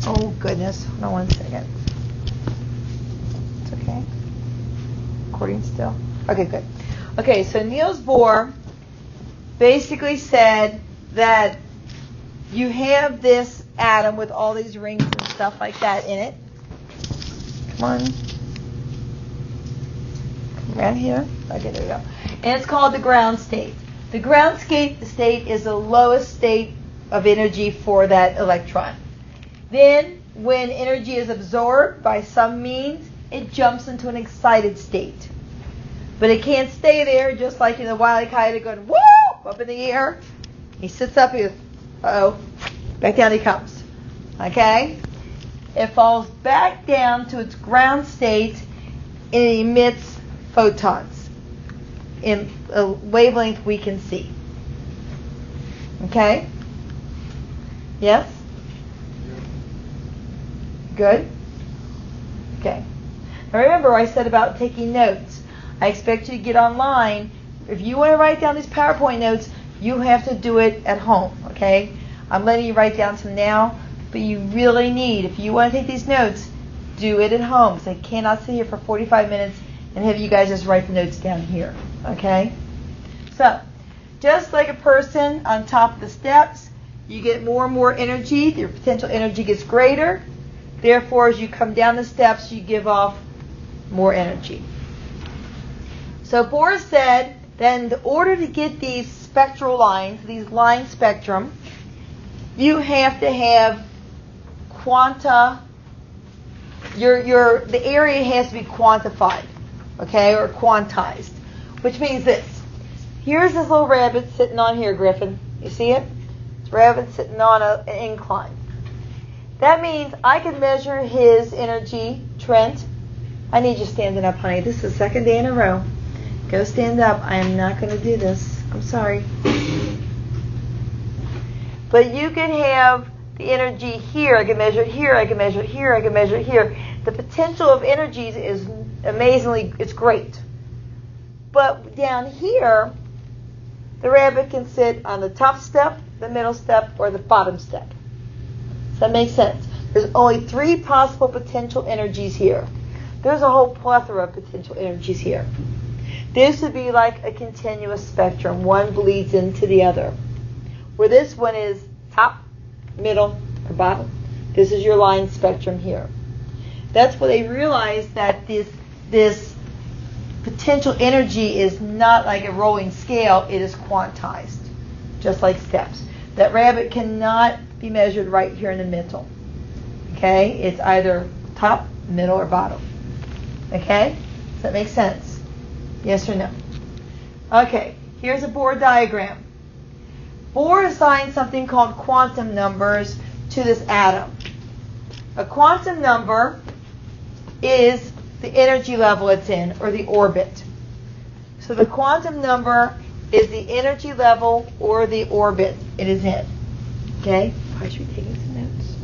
Oh, goodness. Hold on 1 second. It's okay. Recording still? Okay, good. Okay, so Niels Bohr basically said that you have this atom with all these rings and stuff like that in it. Come on. Come around here. Okay, there we go. And it's called the ground state. The ground state is the lowest state of energy for that electron. Then, when energy is absorbed by some means, it jumps into an excited state. But it can't stay there, just like in the Wile E. Coyote going, woo, up in the air. He sits up, he goes, uh-oh, back down he comes. Okay? It falls back down to its ground state, and it emits photons in a wavelength we can see. Okay? Yes? Good? Okay. Now remember I said about taking notes. I expect you to get online. If you want to write down these PowerPoint notes, you have to do it at home, okay? I'm letting you write down some now, but you really need, if you want to take these notes, do it at home. So I cannot sit here for 45 minutes and have you guys just write the notes down here, okay? So, just like a person on top of the steps, you get more and more energy. Your potential energy gets greater. Therefore, as you come down the steps, you give off more energy. So Bohr said that in order to get these spectral lines, these line spectrum, you have to have quanta. The area has to be quantified, okay, or quantized, which means this. Here's this little rabbit sitting on here, Griffin. You see it? It's a rabbit sitting on an incline. That means I can measure his energy. Trent, I need you standing up, honey. This is the second day in a row. Go stand up. I am not going to do this. I'm sorry. But you can have the energy here. I can measure it here. I can measure it here. I can measure it here. The potential of energies is amazingly, it's great. But down here, the rabbit can sit on the top step, the middle step, or the bottom step. Does that make sense? There's only 3 possible potential energies here. There's a whole plethora of potential energies here. This would be like a continuous spectrum. One bleeds into the other. Where this one is top, middle, or bottom. This is your line spectrum here. That's where they realized that this potential energy is not like a rolling scale. It is quantized, just like steps. That rabbit cannot be measured right here in the middle. Okay? It's either top, middle, or bottom. Okay? Does that make sense? Yes or no? Okay, here's a Bohr diagram. Bohr assigned something called quantum numbers to this atom. A quantum number is the energy level it's in, or the orbit. So the quantum number is the energy level or the orbit it is in. Okay? I should be taking some notes.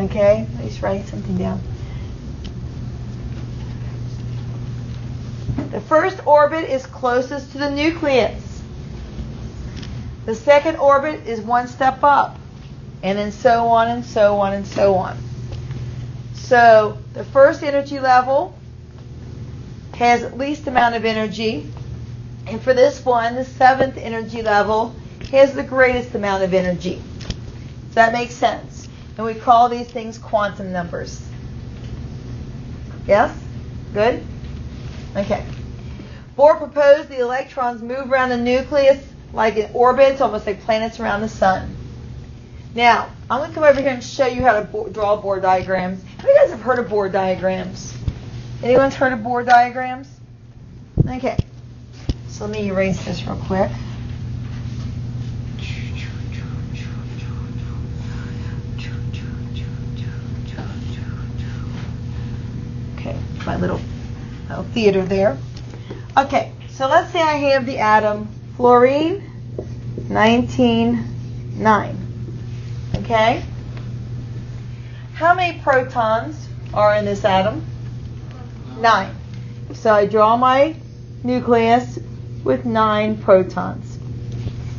Okay? At least writing something down. The first orbit is closest to the nucleus. The second orbit is one step up. And then so on and so on and so on. So the first energy level has at least amount of energy. And for this one, the 7th energy level has the greatest amount of energy. Does that make sense? And we call these things quantum numbers. Yes? Good? Okay. Bohr proposed the electrons move around the nucleus like in orbits, almost like planets around the sun. Now, I'm going to come over here and show you how to draw Bohr diagrams. How many of you guys have heard of Bohr diagrams? Anyone's heard of Bohr diagrams? Okay. So let me erase this real quick. Okay, my little theater there. Okay, so let's say I have the atom fluorine 19(9). Okay? How many protons are in this atom? 9. So I draw my nucleus with 9 protons.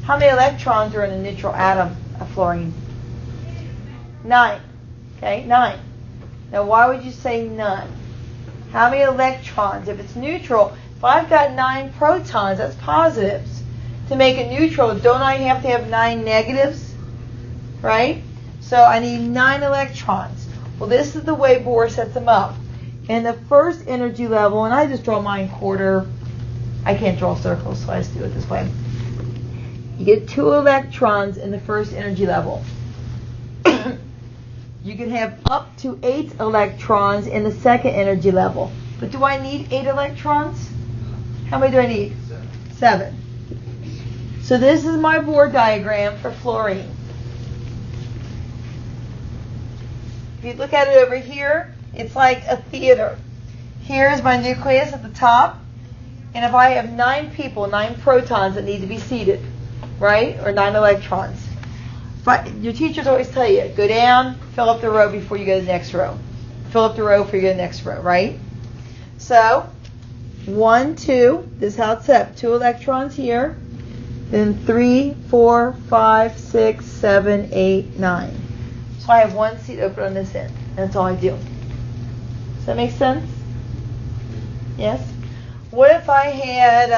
How many electrons are in a neutral atom of fluorine? 9. Okay, 9. Now why would you say none? How many electrons? If it's neutral, if I've got 9 protons, that's positives. To make it neutral, don't I have to have 9 negatives? Right? So I need 9 electrons. Well, this is the way Bohr sets them up. In the first energy level, and I just draw mine quarter. I can't draw circles, so I just do it this way. You get 2 electrons in the first energy level. You can have up to 8 electrons in the second energy level. But do I need 8 electrons? How many do I need? 7. So this is my Bohr diagram for fluorine. If you look at it over here, it's like a theater. Here's my nucleus at the top. And if I have 9 people, 9 protons that need to be seated, right? Or 9 electrons. But your teachers always tell you, go down, fill up the row before you go to the next row. Fill up the row before you go to the next row, right? So, 1, 2, this is how it's set up. 2 electrons here. Then 3, 4, 5, 6, 7, 8, 9. So I have 1 seat open on this end. That's all I do. Does that make sense? Yes? What if I had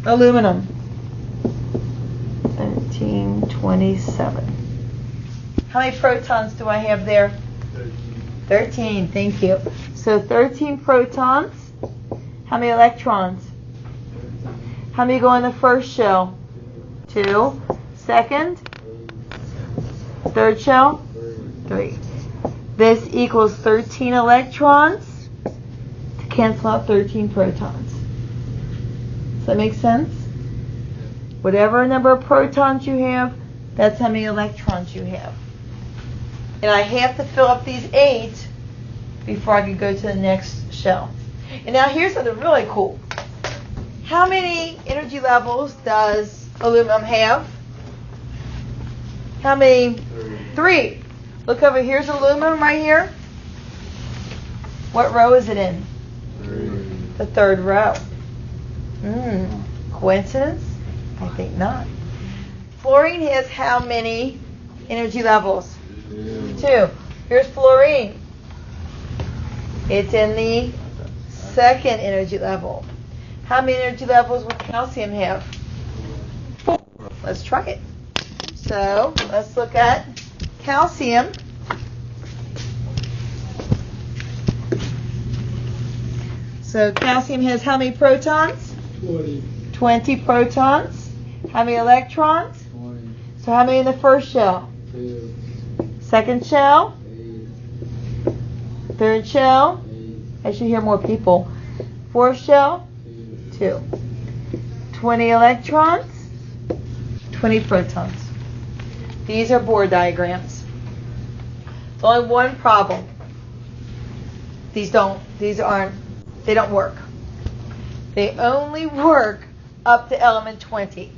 aluminum? 1727. How many protons do I have there? 13, thank you. So 13 protons. How many electrons? How many go in the first shell? 2. Second? Third shell? 3. This equals 13 electrons to cancel out 13 protons. Does that make sense? Whatever number of protons you have, that's how many electrons you have. And I have to fill up these 8 before I can go to the next shell. And now here's something really cool. How many energy levels does aluminum have? How many? 3. Look over, here's aluminum right here. What row is it in? 3. The 3rd row. Coincidence? I think not. Fluorine has how many energy levels? 2. Here's fluorine. It's in the 2nd energy level. How many energy levels will calcium have? 4. Let's try it. So let's look at calcium. So calcium has how many protons? 20 protons. How many electrons? 20. So how many in the first shell? 2. Second shell? 8. Third shell? 8. I should hear more people. Fourth shell? 2. 20 electrons? 20 protons. These are Bohr diagrams. There's only one problem. They don't work. They only work up to element 20.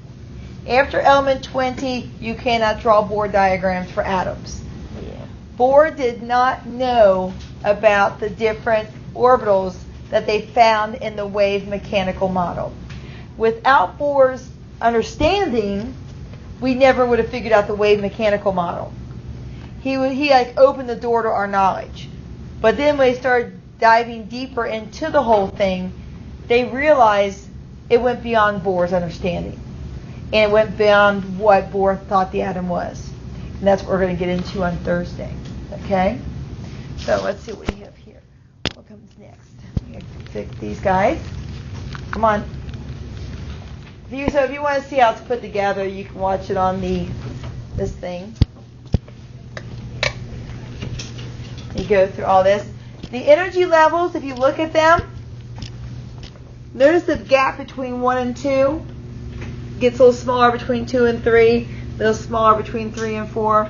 After element 20, you cannot draw Bohr diagrams for atoms. Yeah. Bohr did not know about the different orbitals that they found in the wave mechanical model. Without Bohr's understanding, we never would have figured out the wave mechanical model. He opened the door to our knowledge. But then when they started diving deeper into the whole thing, they realized it went beyond Bohr's understanding. And it went beyond what Bohr thought the atom was. And that's what we're going to get into on Thursday. Okay? So let's see what we have here. What comes next? We have to pick these guys. Come on. So if you want to see how it's put together, you can watch it on this thing. You go through all this. The energy levels, if you look at them, notice the gap between 1 and 2 gets a little smaller between 2 and 3, a little smaller between 3 and 4.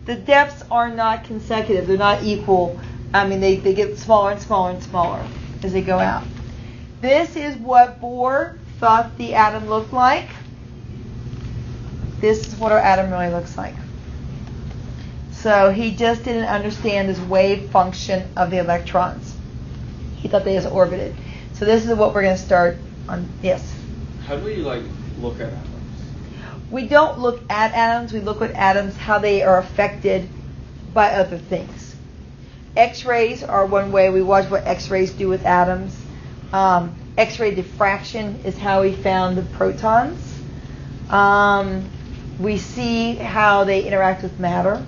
The depths are not consecutive. They're not equal. I mean, they get smaller and smaller and smaller as they go out. This is what Bohr thought the atom looked like. This is what our atom really looks like. So he just didn't understand this wave function of the electrons. He thought they just orbited. So this is what we're going to start on. Yes? How do we look at atoms? We don't look at atoms, we look at atoms, how they are affected by other things. X-rays are one way. We watch what X-rays do with atoms. X-ray diffraction is how we found the protons. We see how they interact with matter.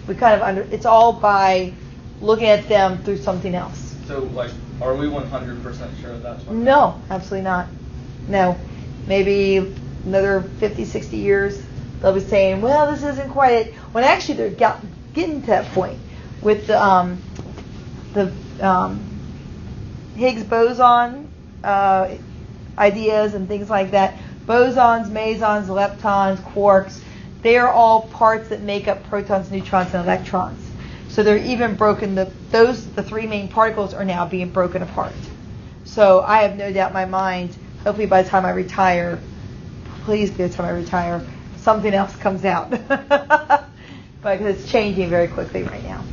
We kind of it's all by looking at them through something else. So, like, are we 100% sure that's what? No, absolutely not. No. Maybe another 50, 60 years, they'll be saying, well, this isn't quite it. When actually they're getting to that point with the Higgs boson ideas and things like that. Bosons, mesons, leptons, quarks, they are all parts that make up protons, neutrons, and electrons. So they're even broken, the three main particles are now being broken apart. So I have no doubt in my mind, hopefully by the time I retire, please by the time I retire, something else comes out. Because it's changing very quickly right now.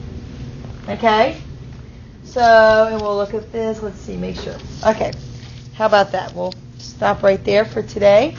Okay? So, and we'll look at this. Let's see, make sure. Okay. How about that? We'll stop right there for today.